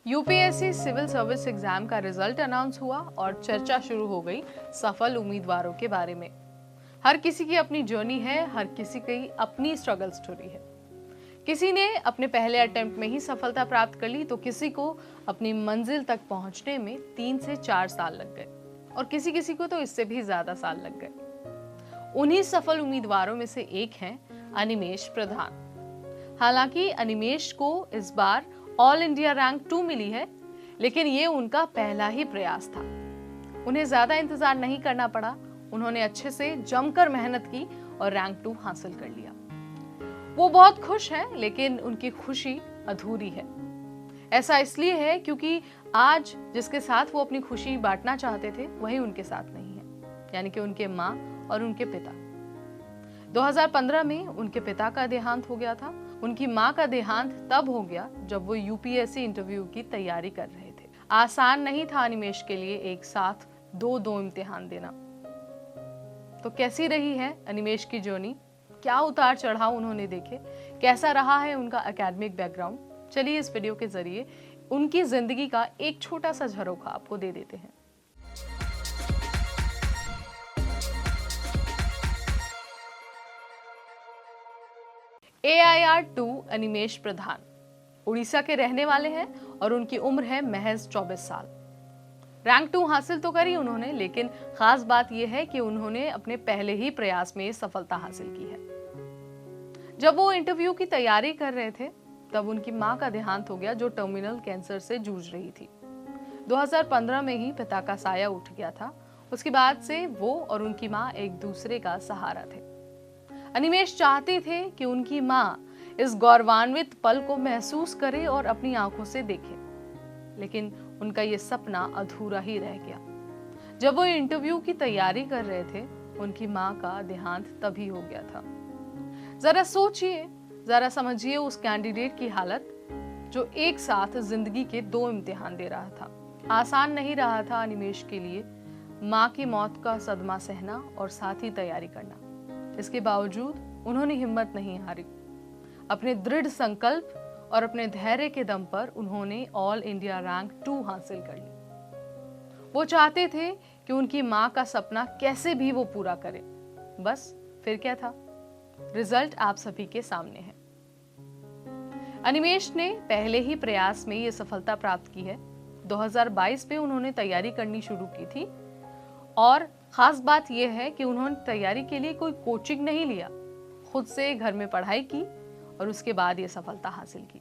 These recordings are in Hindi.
यूपीएससी सिविल सर्विस एग्जाम का रिजल्ट अनाउंस हुआ और चर्चा शुरू हो गई सफल उम्मीदवारों के बारे में। हर किसी की अपनी जर्नी है, हर किसी की अपनी स्ट्रगल स्टोरी है। किसी ने अपने पहले अटेम्प्ट में ही सफलता प्राप्त कर ली तो किसी को अपनी मंजिल तक पहुंचने में 3 से 4 साल लग गए और किसी किसी को तो इससे भी ज्यादा साल लग गए। उन्हीं सफल उम्मीदवारों में से एक हैं अनिमेष प्रधान। हालांकि अनिमेष को इस बार ऑल इंडिया रैंक 2 मिली है, लेकिन ये उनका पहला ही प्रयास था। उन्हें ज्यादा इंतजार नहीं करना पड़ा। उन्होंने अच्छे से जमकर मेहनत की और रैंक 2 हासिल कर लिया। वो बहुत खुश हैं, लेकिन उनकी खुशी अधूरी है। ऐसा इसलिए है क्योंकि आज जिसके साथ वो अपनी खुशी बांटना चाहते थे वही उनके साथ नहीं है, यानी कि उनके माँ और उनके पिता। 2015 में उनके पिता का देहांत हो गया था। उनकी माँ का देहांत तब हो गया जब वो यूपीएससी इंटरव्यू की तैयारी कर रहे थे। आसान नहीं था अनिमेष के लिए एक साथ दो इम्तिहान देना। तो कैसी रही है अनिमेष की जर्नी? क्या उतार चढ़ाव उन्होंने देखे? कैसा रहा है उनका एकेडमिक बैकग्राउंड? चलिए इस वीडियो के जरिए उनकी जिंदगी का एक छोटा सा झरोखा आपको दे देते हैं। AIR 2 अनिमेष प्रधान उड़ीसा के रहने वाले हैं और उनकी उम्र है महज 24 साल। रैंक 2 हासिल तो करी उन्होंने, लेकिन खास बात यह है कि उन्होंने अपने पहले ही प्रयास में सफलता हासिल की है। जब वो इंटरव्यू की तैयारी कर रहे थे तब उनकी मां का देहांत हो गया, जो टर्मिनल कैंसर से जूझ रही थी। 2015 में ही पिता का साया उठ गया था। उसके बाद से वो और उनकी मां एक दूसरे का सहारा थे। अनिमेष चाहते थे कि उनकी मां इस गौरवान्वित पल को महसूस करे और अपनी आंखों से देखे, लेकिन उनका ये सपना अधूरा ही रह गया। जब वो इंटरव्यू की तैयारी कर रहे थे उनकी मां का देहांत तभी हो गया था। जरा सोचिए, जरा समझिए उस कैंडिडेट की हालत जो एक साथ जिंदगी के 2 इम्तिहान दे रहा था। आसान नहीं रहा था अनिमेष के लिए मां की मौत का सदमा सहना और साथ ही तैयारी करना। इसके बावजूद उन्होंने हिम्मत नहीं हारी। अपने दृढ़ संकल्प और अपने धैर्य के दम पर उन्होंने ऑल इंडिया रैंक 2 हासिल कर ली। वो चाहते थे कि उनकी मां का सपना कैसे भी वो पूरा करे। बस फिर क्या था? रिजल्ट आप सभी के सामने है। अनिमेष ने पहले ही प्रयास में ये सफलता प्राप्त की है। 2022 में उन्होंने तैयारी करनी शुरू की थी और खास बात यह है कि उन्होंने तैयारी के लिए कोई कोचिंग नहीं लिया, खुद से घर में पढ़ाई की और उसके बाद ये सफलता हासिल की।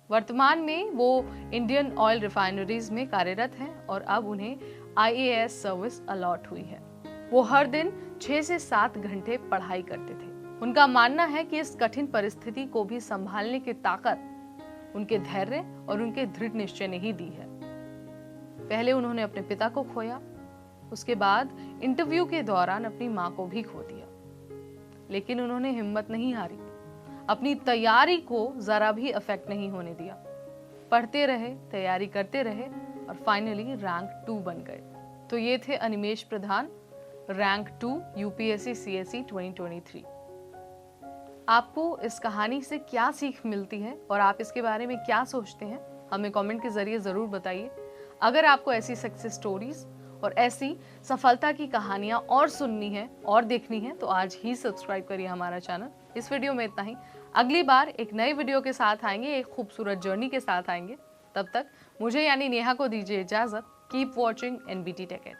वर्तमान में वो इंडियन ऑयल रिफाइनरीज में कार्यरत हैं और अब उन्हें IAS सर्विस अलॉट हुई है। वो हर दिन 6 से 7 घंटे पढ़ाई करते थे। उनका मानना है कि इस कठिन परिस्थिति को भी संभालने की ताकत उनके धैर्य और उनके दृढ़ निश्चय ने ही दी है। पहले उन्होंने अपने पिता को खोया, उसके बाद इंटरव्यू के दौरान अपनी मां को भी खो दिया, लेकिन उन्होंने हिम्मत नहीं हारी। अपनी तैयारी को जरा भी अफेक्ट नहीं होने दिया। पढ़ते रहे, तैयारी करते रहे और फाइनली रैंक 2 बन गए। तो ये थे अनिमेष प्रधान, रैंक 2 यूपीएससी CSE 2023। आपको इस कहानी से क्या सीख मिलती है और आप इसके बारे में क्या सोचते हैं, हमें कमेंट के जरिए जरूर बताइए। अगर आपको ऐसी सक्सेस स्टोरीज और ऐसी सफलता की कहानियां और सुननी है और देखनी है तो आज ही सब्सक्राइब करिए हमारा चैनल। इस वीडियो में इतना ही। अगली बार एक नई वीडियो के साथ आएंगे, एक खूबसूरत जर्नी के साथ आएंगे। तब तक मुझे यानी नेहा को दीजिए इजाजत। Keep watching NBT take.